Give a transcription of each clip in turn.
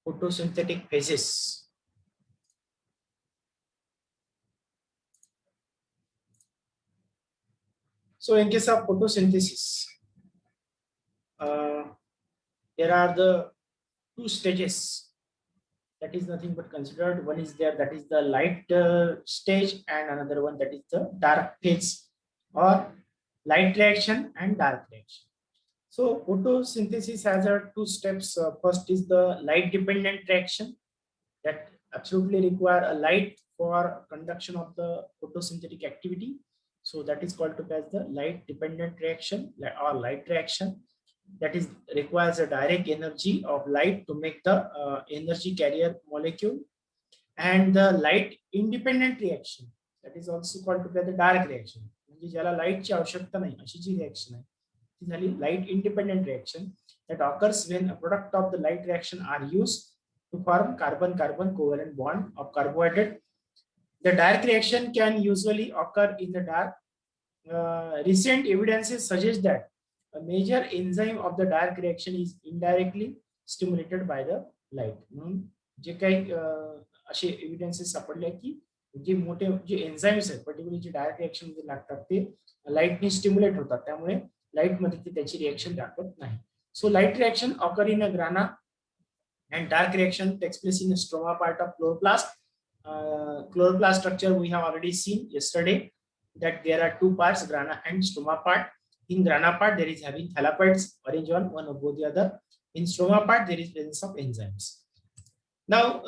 photosynthetic phases. So in case of photosynthesis, there are the two stages that is nothing but considered. One is there, that is the light stage, and another one, that is the dark phase, or light reaction and dark reaction. So photosynthesis has two steps. First is the light dependent reaction, that absolutely require a light for conduction of the photosynthetic activity. So that is called as the light dependent reaction or light reaction. That is requires a direct energy of light to make the energy carrier molecule. And the light independent reaction, that is also called the dark reaction. म्हणजे ज्याला लाईटची आवश्यकता नाही अशी जी reaction आहे ती झाली light independent reaction, that occurs when a product of the light reaction are used to form carbon-carbon covalent bond of carbohydrate. The dark reaction can usually occur in the dark. Recent evidences suggest that a major enzyme of the dark reaction is indirectly stimulated by the light. म्हणून जे काही असे evidences सापडले की जे मोठे जे enzymes आहेत पर्टिक्युलरली जे डायरेक्ट रिएक्शन मध्ये लागतात ते लाईटने स्टिम्युलेट होतात, त्यामुळे लाईट मध्ये ते त्याची रिएक्शन दाखवत नाही. So light reaction occur in a ग्राना and dark reaction takes place in the stroma part of chloroplast. Chloroplast structure we have already seen yesterday, that there are two parts, grana and stroma part. In grana part there is having thalaploids, orange one above the other. In stroma part there is presence of enzymes. Now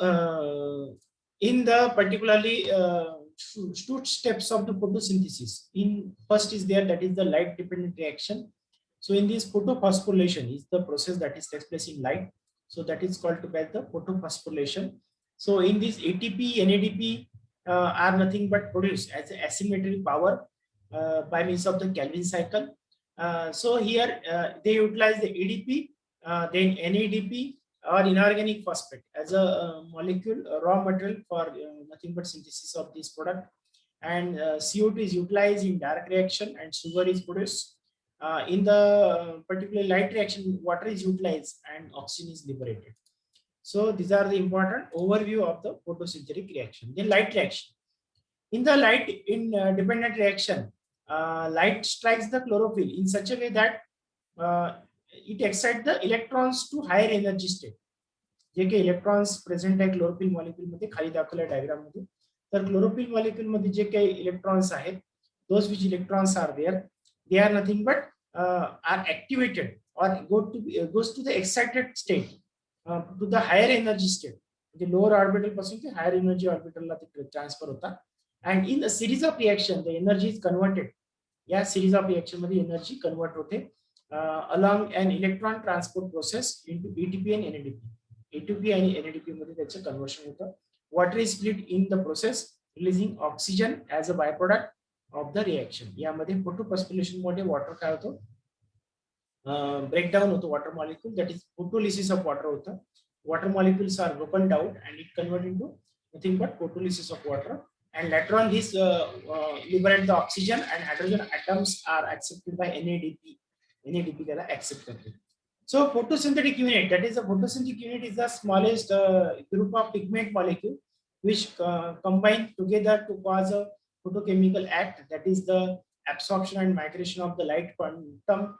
in the particularly two steps of the photosynthesis, in first is there, that is the light dependent reaction. So in this, photophosphorylation is the process that is takes place in light. So that is called to be the photophosphorylation. So in this, ATP, NADP are nothing but produced as asymmetric power by means of the Calvin cycle. So here they utilize the ADP, then NADP or inorganic phosphate as a molecule, raw material for nothing but synthesis of this product. And CO2 is utilized in dark reaction and sugar is produced. In the particular light reaction, water is utilized and oxygen is liberated. So these are the important overview of the photosynthetic reaction. Then light reaction. In the light dependent reaction, light strikes the chlorophyll in such a way that it excites the electrons to higher energy state. जे काही electrons present आहे chlorophyll molecule मध्ये खाली दाखवल्या diagram मध्ये, तर chlorophyll molecule मध्ये जे काही इलेक्ट्रॉन्स आहेत, those which electrons are there, they are nothing but are activated or goes to the excited state, to the higher energy state. The lower orbital पासून ते higher energy orbital ला ते transfer होतात. And in a series of reaction, the energy is converted. या series of reaction मध्ये energy convert होते along an electron transport process into ATP and NADP. ATP आणि NADP मध्ये त्याचे कन्वर्शन होतं. Water is split in the process, releasing oxygen as a byproduct of the reaction. यामध्ये photophosphorylation मध्ये water काय होतं, ब्रेकडाउन होतो water molecule, that is photolysis of water होतं. Water molecules are broken down and it convert into nothing but photolysis of water. And later on this liberate the oxygen and hydrogen atoms are accepted by NADP. NADP त्याला accept करते. So photosynthetic unit, that is the photosynthetic unit is the smallest group of pigment molecule which combine together to cause a photochemical act, that is the absorption and migration of the light quantum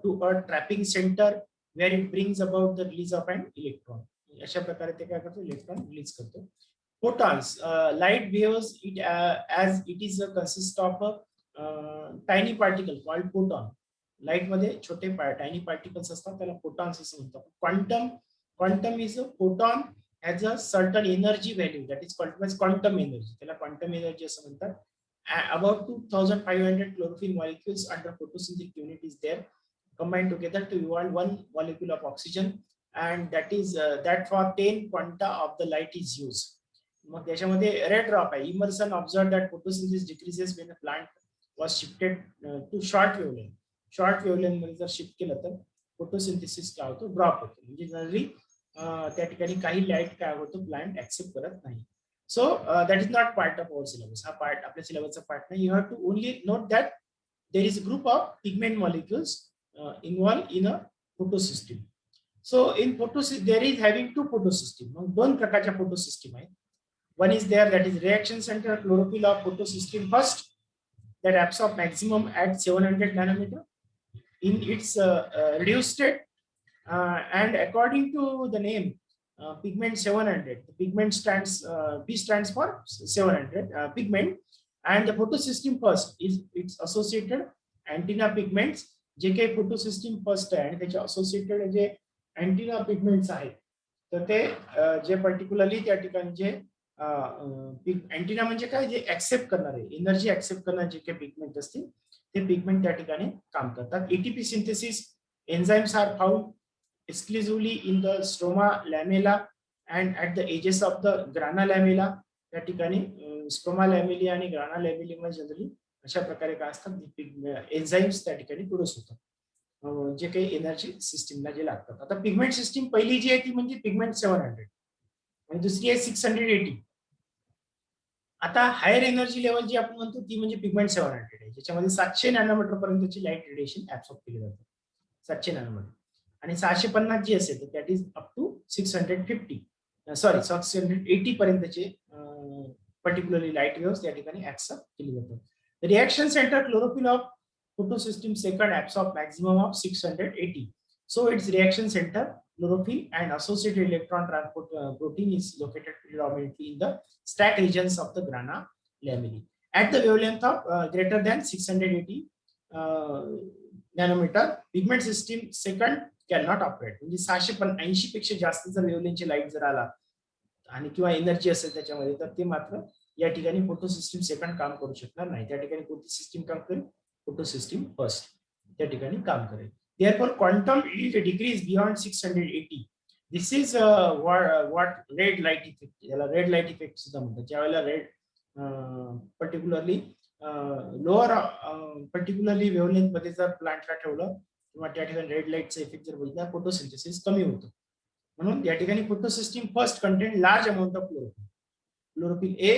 to a trapping center where it brings about the release of an electron. अशा प्रकारे ते काय करतो, electron release करतो. Photons, light behaves it as it is a consist of a tiny particle called photon. Light मध्ये छोटे tiny particles असतात, त्याला फोटॉन्स असं म्हणतात. Quantum is a photon has a certain energy value, that is called quantum energy, त्याला quantum energy असं म्हणतात. About 2500 chlorophyll molecules under photosynthetic unit is there, combined together to evolve one molecule of oxygen, and that for 10 quanta of the light is used. मग त्याच्यामध्ये red drop आहे. Emerson observe that photosynthesis decreases when a plant was shifted to short wavelength. Short wavelength मध्ये जर shift केलं तर photosynthesis काय होतो, drop होतो. म्हणजे जनरली त्या ठिकाणी काही लाईट काय होतो, प्लांट ऍक्सेप्ट करत नाही. So that is not part of our syllabus. हा पार्ट आपल्या सिलेबसचा पार्ट नाही. You have to only note that there is a group of pigment molecules involved in a photosystem. So in photosystem there is having two photosystem. मग दोन प्रकारच्या photosystem आहेत. One is there, that is reaction center chlorophyll of photosystem first, that absorb maximum at 700 nanometer in its reduced state, and according to the name pigment 700, the pigment stands P stands for 700 pigment, and the photosystem first is its associated antenna pigments. जे काही photosystem first आहे आणि त्याच्या associated जे antenna pigments आहेत, तर ते जे पर्टिक्युलरली त्या ठिकाणी जे अँटिना म्हणजे काय, जे ऍक्सेप्ट करणारे एनर्जी ऍक्सेप्ट करणारे जे काही पिगमेंट असतील ते पिगमेंट त्या ठिकाणी काम करतात. ATP synthesis enzymes are found exclusively in the stroma lamella and at the edges of the grana lamella. त्या ठिकाणी स्ट्रोमा लॅमेली आणि ग्राना लॅमेली मध्ये जनरली अशा प्रकारे काय असतात एन्झाइम्स त्या ठिकाणी प्रोड्यूस होतात जे काही एनर्जी सिस्टीमला जे लागतात. आता पिगमेंट सिस्टीम पहिली जी आहे ती म्हणजे पिगमेंट 700 आणि दुसरी आहे 680. आता हायर एनर्जी लेवल जी आपण म्हणतो ती म्हणजे पिगमेंट 700 आहे, ज्याच्यामध्ये 700 नॅनोमीटर पर्यंतची लाईट रेडिएशन ऍब्सॉर्ब केली जाते. 700 नॅनोमीटर आणि 650 जी असेल तर that is up to 650 sorry 680 पर्यंतचे पर्टिक्युलरली लाईट वेव्स त्या ठिकाणी ऍब्सॉर्ब केली जातात. The reaction center chlorophyll of photosystem second absorb maximum of 680. So its reaction center chlorophyll and associated electron transport protein is located predominantly in the stack regions of the grana lamellae at the wavelength of greater than 680 nanometer. Pigment system second cannot operate. म्हणजे 680 पेक्षा जास्त जर वेव्हलेंथची light जर आला आणि किंवा energy असेल त्याच्यामध्ये तर ते मात्र या ठिकाणी फोटो सिस्टीम सेकंड काम करू शकणार नाही. त्या ठिकाणी कोणती सिस्टीम काम करेल, फोटो सिस्टीम फर्स्ट त्या ठिकाणी काम करेल. Therefore quantum yield decrease beyond 680. This is what red light effect, याला रेड लाईट इफेक्ट सुद्धा म्हणतात. ज्यावेळेला red particularly lower particularly wavelength मध्ये जर प्लांटला ठेवलं किंवा त्या ठिकाणी रेड लाईटचा इफेक्ट जर बघितला फोटोसिंथेसिस कमी होतो. म्हणून या ठिकाणी photo system first content large amount of chlorophyll A,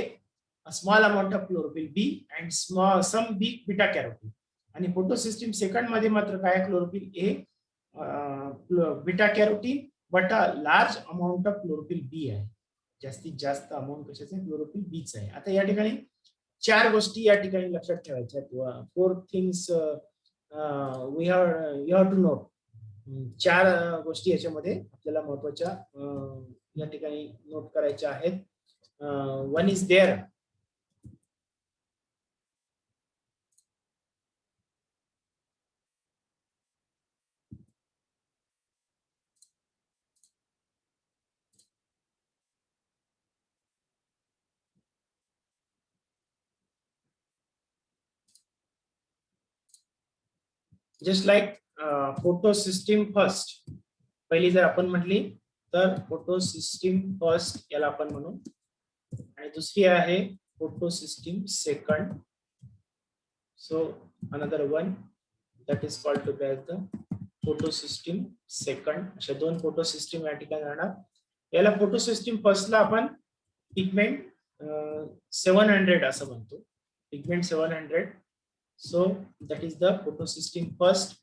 a small amount of chlorophyll B and some beta carotene. आणि फोटो सिस्टीम सेकंड मध्ये मात्र काय chlorophyll A, beta carotene but a large amount of chlorophyll B आहे. जास्तीत जास्त amount कशाचे chlorophyll beach आहे. आता या ठिकाणी चार गोष्टी या ठिकाणी लक्षात ठेवायच्या आहेत. 4 things we have to note. चार गोष्टी याच्यामध्ये आपल्याला महत्वाच्या या ठिकाणी नोट करायच्या आहेत. One is there, just like photo system first पहिली जर आपण म्हटली तर फोटो सिस्टीम फर्स्ट याला आपण म्हणू, आणि दुसरी आहे photo system second. So another one that is called to be as the photo system second. अशा दोन फोटो सिस्टीम या ठिकाणी राहणार. याला फोटो सिस्टीम फर्स्टला आपण पिगमेंट 700 असं म्हणतो, pigment 700. So that is the photo system first.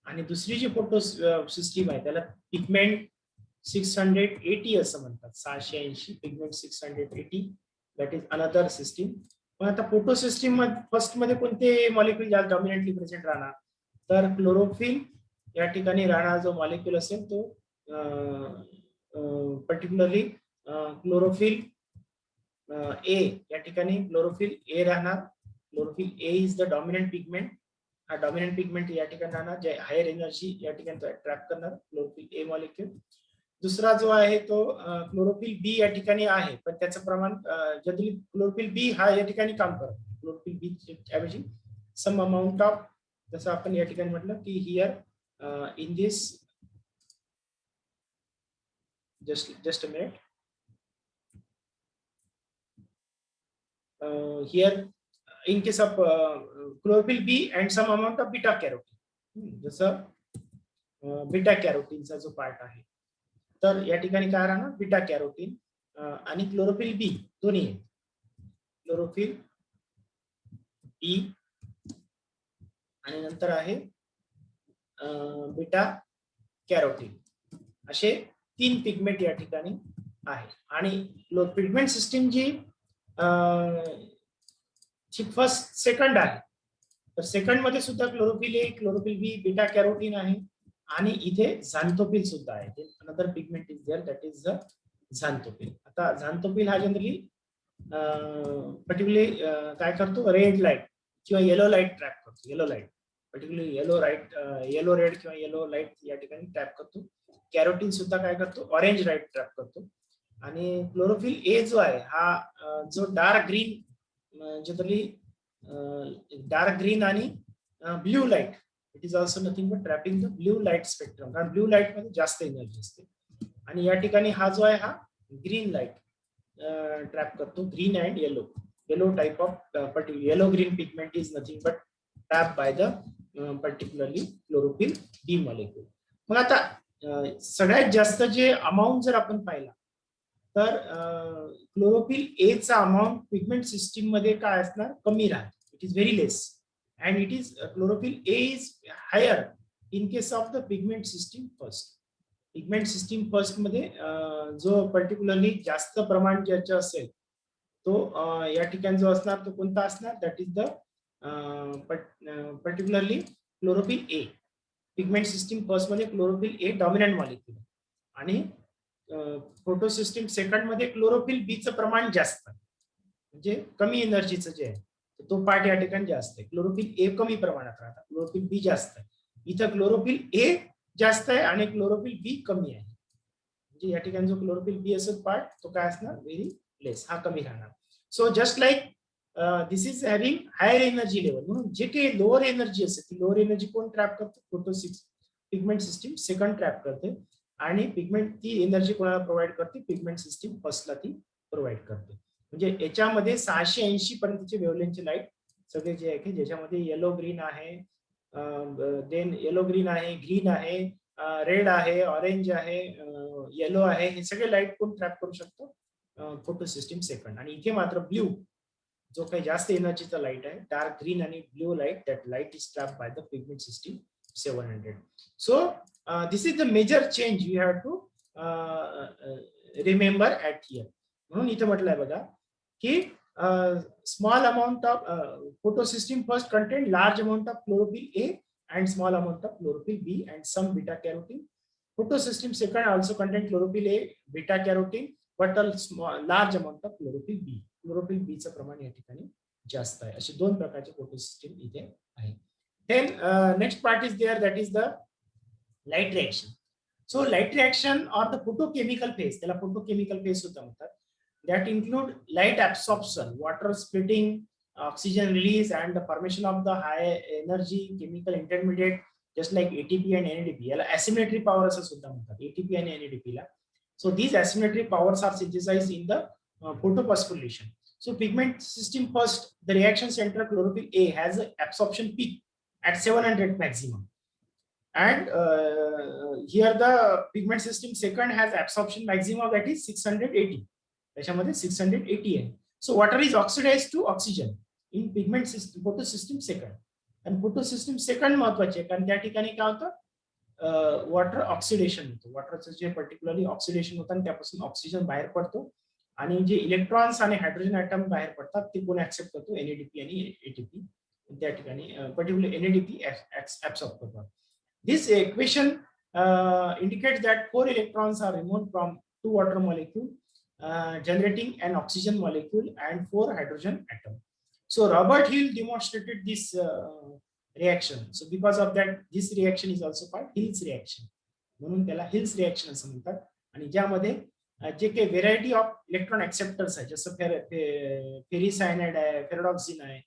आणि दुसरी जी फोटो सिस्टीम आहे त्याला पिगमेंट 680 असं म्हणतात. 680 pigment 680 that is another system. पण आता फोटो सिस्टीम फर्स्ट मध्ये कोणते मॉलिक्यूल जास्त डॉमिनेंटली प्रेझेंट राहणार, तर क्लोरोफिल या ठिकाणी राहणार जो मॉलिक्यूल असेल तो पर्टिक्युलरली क्लोरोफिल ए या ठिकाणी क्लोरोफिल ए राहणार. Chlorophyll a is the dominant pigment. हा डॉमिनंट पिगमेंट या ठिकाणी राहणार जे हायर एनर्जी या ठिकाणी ट्रॅप करणार क्लोरोफिल ए मॉलिक्यूल. दुसरा जो आहे तो क्लोरोफिल बी या ठिकाणी आहे, पण त्याचं प्रमाण जनरली क्लोरोफिल बी हा या ठिकाणी काम करतो. क्लोरोफिल बी ऐवजी सम अमाउंट ऑफ, जसं आपण या ठिकाणी म्हटलं की here in this just a minute, here in case of chlorophyll B and some amount of beta carotene, जसं बीटा कॅरोटीनचा जो पार्ट आहे तर या ठिकाणी काय राहणार बीटा कॅरोटीन आणि क्लोरोफिल बी दोन्ही आहेत. क्लोरोफिल बी आणि नंतर आहे बीटा कॅरोटीन असे 3 पिगमेंट या ठिकाणी आहे. आणि पिगमेंट सिस्टीम जी फर्स्ट सेकंड आहे, तर सेकंड मध्ये सुद्धा chlorophyll A, chlorophyll B, beta carotene आहे आणि इथे झांथोफिल सुद्धा आहे. Another pigment is there, that is the xanthophyll. आता झांथोफिल हा जनरली पर्टिक्युलरली काय करतो, रेड लाईट किंवा येलो लाईट ट्रॅप करतो. Yellow light particularly yellow light, yellow red किंवा येलो लाईट या ठिकाणी ट्रॅप करतो. कॅरोटीन सुद्धा काय करतो, ऑरेंज लाईट ट्रॅप करतो. आणि क्लोरोफिल ए जो आहे हा जो dark green, generally dark green आणि blue light, it is also nothing but trapping the blue light spectrum, कारण ब्ल्यू लाईट मध्ये जास्त एनर्जी असते. आणि या ठिकाणी हा जो आहे हा ग्रीन लाईट ट्रॅप करतो, green and yellow type of particular yellow green pigment is nothing but trap by the particularly chlorophyll b molecule. मग आता सगळ्यात जास्त जे अमाऊंट जर आपण पाहिला तर क्लोरोफिल ए चा अमाऊंट पिगमेंट सिस्टीम मध्ये काय असणार, कमी राहतो. It is very less and it is chlorophyll a is higher in case of the pigment system first. Pigment system first मध्ये जो पर्टिक्युलरली जास्त प्रमाण ज्याचं असेल तो या ठिकाणी जो असणार तो कोणता असणार, that is the particularly chlorophyll A. Pigment system first मध्ये क्लोरोफिल ए डॉमिनंट मॉलिक्यूल आणि फोटो सिस्टीम सेकंड मध्ये क्लोरोफिल बी चं प्रमाण जास्त, म्हणजे कमी एनर्जीचं जे आहे तो पार्ट या ठिकाणी जास्त आहे. क्लोरोफिल ए कमी प्रमाणात राहतात, क्लोरोफिल बी जास्त आहे. इथं क्लोरोफिल ए जास्त आहे आणि क्लोरोफिल बी कमी आहे. म्हणजे या ठिकाणी जो क्लोरोफिल बी असेल पार्ट तो काय असणार, व्हेरी लेस, हा कमी राहणार. So just like this is having higher energy level, म्हणून जे काही लोअर एनर्जी असते ती लोअर एनर्जी कोण ट्रॅप करते, photo pigment system second trap करते. आणि पिगमेंट ती एनर्जी कोणाला प्रोव्हाइड करते, पिगमेंट सिस्टीम फर्स्टला ती प्रोव्हाइड करते. म्हणजे याच्यामध्ये 680 पर्यंतचे वेव्हलेंथचे लाईट सगळे जे आहे ज्याच्यामध्ये येलो ग्रीन आहे, देन येलो ग्रीन आहे, ग्रीन आहे, रेड आहे, ऑरेंज आहे, येलो आहे, हे सगळे लाईट कोण ट्रॅप करू शकतो, फोटो सिस्टीम सेकंड. आणि इथे मात्र ब्ल्यू जो काही जास्त एनर्जीचा लाईट आहे, डार्क ग्रीन आणि blue light, that light is trap by the pigment system 700. So this is the major change you have to remember at here. म्हणून इथे म्हटलंय बघा की small amount of photosystem first contain large amount of chlorophyll A and small amount of chlorophyll B and some beta carotene. Photosystem second also contain chlorophyll A, beta carotene, but a large amount of chlorophyll B. Chlorophyll B चं प्रमाण या ठिकाणी जास्त आहे. असे दोन प्रकारचे फोटोसिस्टीम इथे आहे. Then next part is there, that is the light reaction. So light reaction or the photochemical phase, त्याला photochemical phase सुद्धा म्हणतात, that include light absorption, water splitting, oxygen release and the formation of the high energy chemical intermediate just like ATP and NADP. याला asymmetry power असं सुद्धा म्हणतात, ATP आणि NADP ला. So these asymmetry powers are synthesized in the photophosphorylation. So pigment system first, the reaction center chlorophyll A has an absorption peak at 700 maximum. And here the pigment system second has absorption maximum that is 680. त्याच्यामध्ये 680 आहे. So water is oxidized to oxygen in pigment system photosystem second. आणि photosystem second महत्वाचे कारण त्या ठिकाणी काय होतं, water oxidation होतं. वॉटरचं जे पर्टिक्युलरली ऑक्सिडेशन होतं आणि त्यापासून ऑक्सिजन बाहेर पडतो आणि जे इलेक्ट्रॉन्स आणि हायड्रोजन ॲटम बाहेर पडतात ते कोण ऍक्सेप्ट करतो, NADP आणि ATP. त्या ठिकाणी पर्टिक्युलर NADP ऍब्सॉर्ब करतात. This equation indicates that 4 electrons are removed from 2 water molecule, generating an oxygen molecule and 4 hydrogen atom. So Robert Hill demonstrated this reaction. So because of that, this reaction is also called Hill's reaction. म्हणून त्याला Hill's reaction असं म्हणतात. आणि ज्यामध्ये जे काही variety of electron acceptors आहे, जसं फेरिसायनाइड आहे, फेरोडॉक्सिन आहे,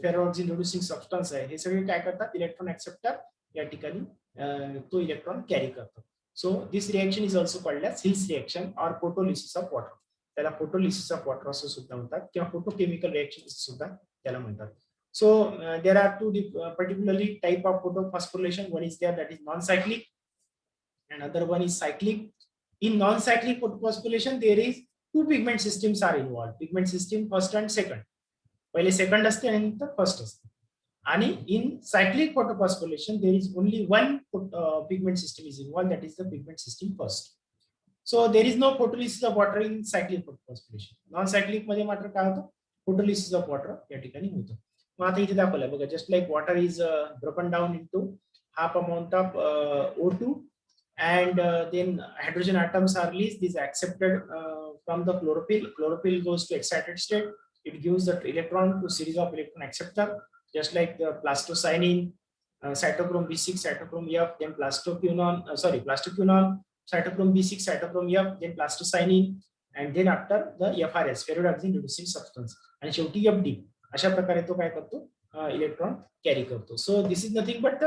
फेरोडॉक्सिन रिड्युसिंग सबस्टन्स आहे, हे सगळे काय करतात, इलेक्ट्रॉन ऍक्सेप्टर या ठिकाणी तो इलेक्ट्रॉन कॅरी करतो. So this reaction is also called as Hill's reaction or photolysis of water. त्याला फोटोलिसिस ऑफ वॉटर असं सुद्धा म्हणतात किंवा फोटोकेमिकल रिएक्शन सुद्धा त्याला म्हणतात. So there are two particularly type of photophosphorylation. One is there that is non cyclic and other one is cyclic. In non-cyclic photosphorylation there is 2 pigment systems are involved. Pigment system first and second. पहिले second असते आणि नंतर first असते. आणि in cyclic photophosphorylation there is only one pigment system is involved, that is the pigment system first. So there is no photolysis of water in cyclic photophosphorylation. Non cyclic मध्ये मात्र काय होतं, photolysis of water या ठिकाणी होतं. मग आता इथे दाखवलंय बघा, just like water is broken down into half amount of O2 and then hydrogen atoms are released. These are accepted from the chlorophyll. Chlorophyll goes to excited state. It gives the electron to series of electron acceptor, just like the plastocyanin, cytochrome B6, cytochrome F, then plastoquinone, plastoquinone, cytochrome B6, cytochrome F, then plastocyanin, and then after the FRS, ferrodoxin reducing substance, आणि शेवटी FD. अशा प्रकारे तो काय करतो, electron carry करतो. So this is nothing but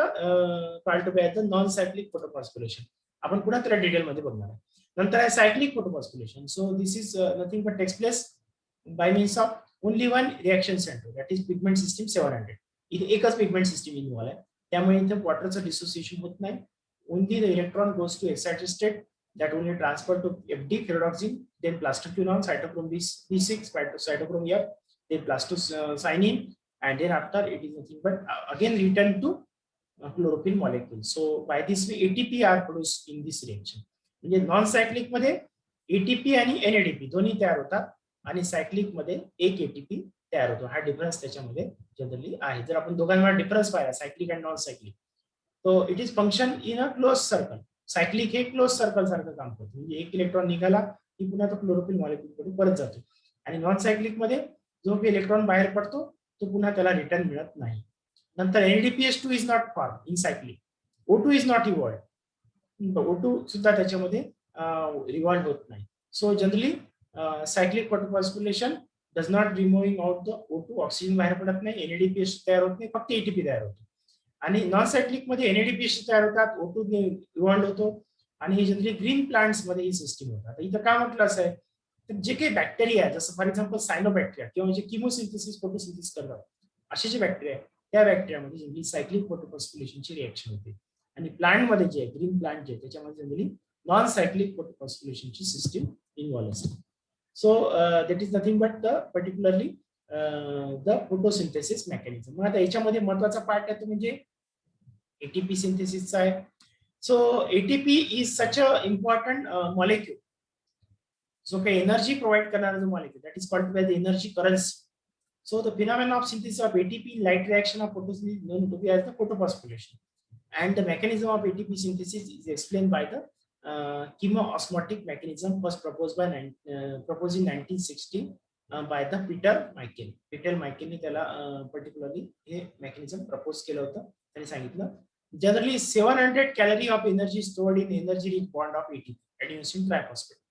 called by the non cyclic photophosphorylation. आपण पुन्हा त्याला डिटेल मध्ये बघणार आहे. नंतर आहे cyclic photophosphorylation. So this is nothing but takes place by means of only one reaction centre, that is pigment system 700. इथे एकच पिगमेंट सिस्टीम इन्व्हॉल्व आहे, त्यामुळे इथे वॉटरचं डिसोसिएशन होत नाही. Only the electron goes to excited state, that will transfer to FD, ferrodoxin, then plastoquinone, cytochrome B6, cytochrome F, then plastocyanin, and then after it is nothing but again return to chlorophyll molecule. So by this way ATP are produced in this reaction. म्हणजे non cyclic मध्ये ATP आणि NADP दोन्ही तयार होतात आणि cyclic मध्ये एक ATP तयार होतो. हा डिफरन्स त्याच्यामध्ये जनरली आहे. जर आपण दोघांमध्ये डिफरन्स पाहिला सायक्लिक आणि नॉन सायक्लिक, तो it is function in a close circle. Cyclic हे क्लोज सर्कल सारखं काम करतो, म्हणजे एक इलेक्ट्रॉन निघाला की पुन्हा तो क्लोरोफिल मॉलिक्यूल कडे परत जातो. आणि नॉन सायक्लिक मध्ये जो इलेक्ट्रॉन बाहेर पडतो तो पुन्हा त्याला रिटर्न मिळत नाही. नंतर NADPH2 is not form in cyclic. O2 is not evolved. O2 सुद्धा त्याच्यामध्ये रिव्हॉल्व होत नाही. So generally cyclic photophosphorylation does not removing out the O2, oxygen बाहेर पडत नाही, NADPH तयार होत नाही, फक्त ATP तयार होतो. आणि नॉन सायक्लिक मध्ये NADPH तयार होतात, O2 रिव्हॉल्व होतो, आणि हे जनरली ग्रीन प्लांट्स मध्ये ही सिस्टीम होतात. इथं काय म्हटलं असं आहे, तर जे काही बॅक्टेरिया आहे, जसं फॉर एक्झाम्पल सायनोबॅक्टेरिया किंवा जे किमोसिंथेसिस फोटोसिंथेसिस करतात असे जे बॅक्टेरिया आहे, त्या बॅक्टेरियामध्ये जनरली सायक्लिक फोटोफॉस्फोरिलेशनची रिएक्शन होते. आणि प्लांट मध्ये जे ग्रीन प्लांट जे त्याच्यामध्ये जनरली नॉन सायक्लिक फोटोफॉस्फोरिलेशनची सिस्टीम इन्व्हॉल्व असते. So that is nothing but the particularly the photosynthesis mechanism. मग आता याच्यामध्ये महत्वाचा पार्ट आहे तो म्हणजे एटीपी सिंथेसिसचा आहे. So ATP is such a important molecule, जो काही एनर्जी प्रोव्हाइड करणारा जो molecule, that is called by the energy currency. So the phenomenon of synthesis of ATP in light reaction of photosynthesis is known to be as the photophosphorylation, and the mechanism of ATP synthesis is explained by the chemoosmotic mechanism first proposed in 1960 by the Peter Michael. Peter Michael ने त्याला particularly हे mechanism propose केलं होतं. त्याने सांगितलं generally 700 calorie of energy stored in energy rich bond of ATP, adenosine triphosphate.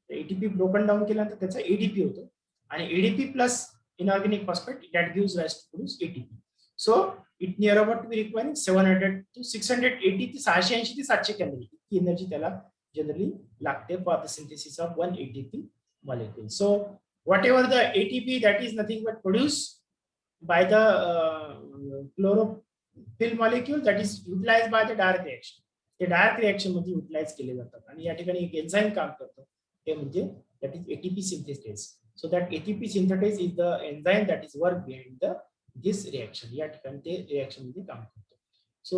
ATP broken down केल्यानंतर त्याचा ADP होतो, आणि ADP plus inorganic phosphate that gives rise to produce ATP. So it near about to be requiring 700 to 680 to 680 to 700 calorie इतकी energy त्याला generally लागते for the synthesis of one ATP molecule. So whatever the ATP, that is nothing but produced by the chlorophyll molecule, that is utilized by the Dark reaction. ते dark reaction मध्ये utilise केले जातात, आणि या ठिकाणी एक enzyme काम करतो, ते म्हणजे that is ATP synthase. So that ATP synthetase is the enzyme that is work behind this reaction. या ठिकाणी ते रिएक्शन मध्ये काम करतो. So